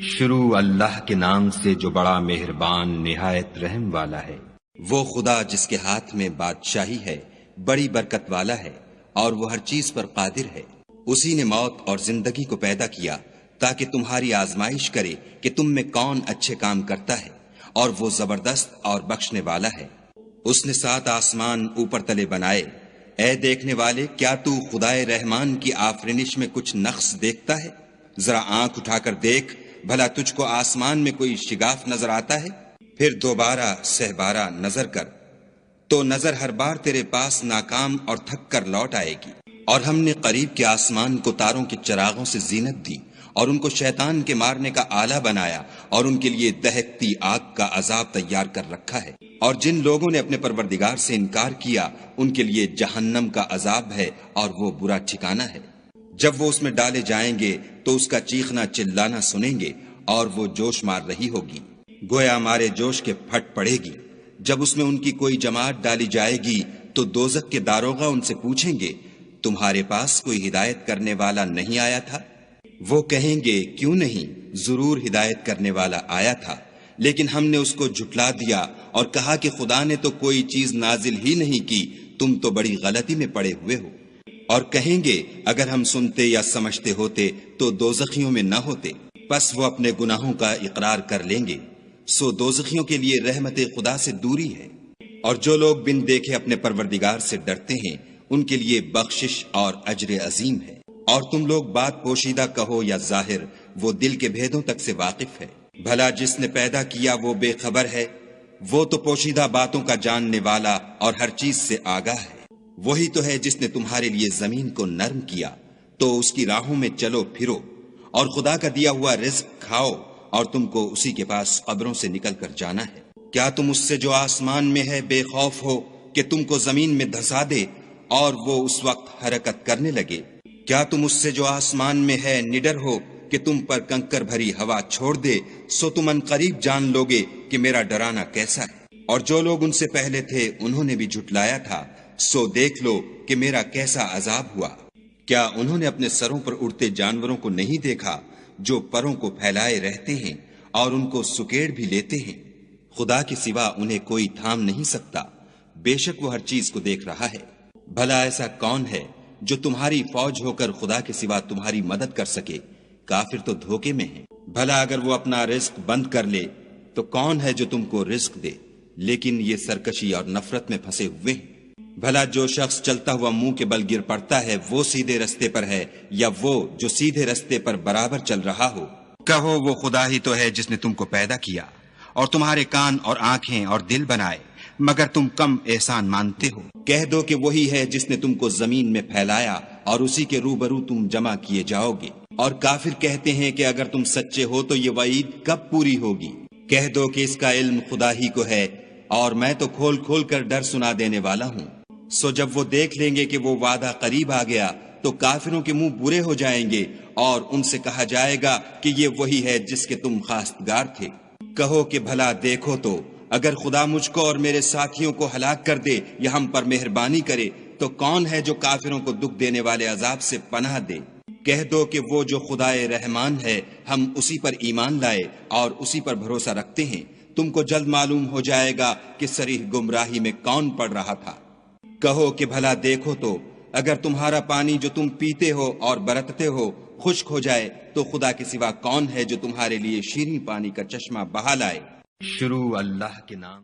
شروع اللہ کے نام سے جو بڑا مہربان نہایت رحم والا ہے۔ وہ خدا جس کے ہاتھ میں بادشاہی ہے، بڑی برکت والا ہے اور وہ ہر چیز پر قادر ہے۔ اسی نے موت اور زندگی کو پیدا کیا تاکہ تمہاری آزمائش کرے کہ تم میں کون اچھے کام کرتا ہے، اور وہ زبردست اور بخشنے والا ہے۔ اس نے 7 آسمان اوپر تلے بنائے۔ اے دیکھنے والے، کیا تو خدائے رحمان کی آفرینش میں کچھ نقص دیکھتا ہے؟ ذرا آنکھ اٹھا کر دیکھ، بھلا تجھ کو آسمان میں کوئی شگاف نظر آتا ہے؟ پھر دوبارہ سہبارہ نظر کر تو نظر ہر بار تیرے پاس ناکام اور تھک کر لوٹ آئے گی۔ اور ہم نے قریب کے آسمان کو تاروں کے چراغوں سے زینت دی اور ان کو شیطان کے مارنے کا آلہ بنایا، اور ان کے لیے دہکتی آگ کا عذاب تیار کر رکھا ہے۔ اور جن لوگوں نے اپنے پروردگار سے انکار کیا ان کے لیے جہنم کا عذاب ہے، اور وہ برا ٹھکانہ ہے۔ جب وہ اس میں ڈالے جائیں گے تو اس کا چیخنا چلانا سنیں گے، اور وہ جوش مار رہی ہوگی، گویا مارے جوش کے پھٹ پڑے گی۔ جب اس میں ان کی کوئی جماعت ڈالی جائے گی تو دوزخ کے داروغہ ان سے پوچھیں گے، تمہارے پاس کوئی ہدایت کرنے والا نہیں آیا تھا؟ وہ کہیں گے، کیوں نہیں، ضرور ہدایت کرنے والا آیا تھا، لیکن ہم نے اس کو جھٹلا دیا اور کہا کہ خدا نے تو کوئی چیز نازل ہی نہیں کی، تم تو بڑی غلطی میں پڑے ہوئے ہو۔ اور کہیں گے، اگر ہم سنتے یا سمجھتے ہوتے تو دوزخیوں میں نہ ہوتے۔ پس وہ اپنے گناہوں کا اقرار کر لیں گے، سو دوزخیوں کے لیے رحمت خدا سے دوری ہے۔ اور جو لوگ بن دیکھے اپنے پروردگار سے ڈرتے ہیں ان کے لیے بخشش اور اجر عظیم ہے۔ اور تم لوگ بات پوشیدہ کہو یا ظاہر، وہ دل کے بھیدوں تک سے واقف ہے۔ بھلا جس نے پیدا کیا وہ بے خبر ہے؟ وہ تو پوشیدہ باتوں کا جاننے والا اور ہر چیز سے آگاہ ہے۔ وہی تو ہے جس نے تمہارے لیے زمین کو نرم کیا، تو اس کی راہوں میں چلو پھرو، اور خدا کا دیا ہوا رزق کھاؤ، اور تم کو اسی کے پاس قبروں سے نکل کر جانا ہے۔ کیا تم اس سے جو آسمان میں ہے بے خوف ہو کہ تم کو زمین میں دھسا دے اور وہ اس وقت حرکت کرنے لگے؟ کیا تم اس سے جو آسمان میں ہے نڈر ہو کہ تم پر کنکر بھری ہوا چھوڑ دے؟ سو تم ان قریب جان لوگے کہ میرا ڈرانا کیسا ہے۔ اور جو لوگ ان سے پہلے تھے انہوں نے بھی جھٹلایا تھا، سو دیکھ لو کہ میرا کیسا عذاب ہوا۔ کیا انہوں نے اپنے سروں پر اڑتے جانوروں کو نہیں دیکھا جو پروں کو پھیلائے رہتے ہیں اور ان کو سکیڑ بھی لیتے ہیں؟ خدا کے سوا انہیں کوئی تھام نہیں سکتا، بے شک وہ ہر چیز کو دیکھ رہا ہے۔ بھلا ایسا کون ہے جو تمہاری فوج ہو کر خدا کے سوا تمہاری مدد کر سکے؟ کافر تو دھوکے میں ہیں۔ بھلا اگر وہ اپنا رزق بند کر لے تو کون ہے جو تم کو رزق دے؟ لیکن یہ سرکشی اور نفرت میں پھنسے ہوئے ہیں۔ بھلا جو شخص چلتا ہوا منہ کے بل گر پڑتا ہے وہ سیدھے رستے پر ہے، یا وہ جو سیدھے رستے پر برابر چل رہا ہو؟ کہو، وہ خدا ہی تو ہے جس نے تم کو پیدا کیا اور تمہارے کان اور آنکھیں اور دل بنائے، مگر تم کم احسان مانتے ہو۔ کہہ دو کہ وہی ہے جس نے تم کو زمین میں پھیلایا اور اسی کے روبرو تم جمع کیے جاؤ گے۔ اور کافر کہتے ہیں کہ اگر تم سچے ہو تو یہ وعید کب پوری ہوگی؟ کہہ دو کہ اس کا علم خدا ہی کو ہے، اور میں تو کھول کھول کر ڈر سنا دینے والا ہوں۔ سو جب وہ دیکھ لیں گے کہ وہ وعدہ قریب آ گیا تو کافروں کے منہ برے ہو جائیں گے، اور ان سے کہا جائے گا کہ یہ وہی ہے جس کے تم خواستگار تھے۔ کہو کہ بھلا دیکھو تو، اگر خدا مجھ کو اور میرے ساتھیوں کو ہلاک کر دے یا ہم پر مہربانی کرے تو کون ہے جو کافروں کو دکھ دینے والے عذاب سے پناہ دے؟ کہہ دو کہ وہ جو خدائے رحمان ہے، ہم اسی پر ایمان لائے اور اسی پر بھروسہ رکھتے ہیں۔ تم کو جلد معلوم ہو جائے گا کہ صریح گمراہی میں کون پڑ رہا تھا۔ کہو کہ بھلا دیکھو تو، اگر تمہارا پانی جو تم پیتے ہو اور برتتے ہو خشک ہو جائے تو خدا کے سوا کون ہے جو تمہارے لیے شیریں پانی کا چشمہ بہا لائے؟ شروع اللہ کے نام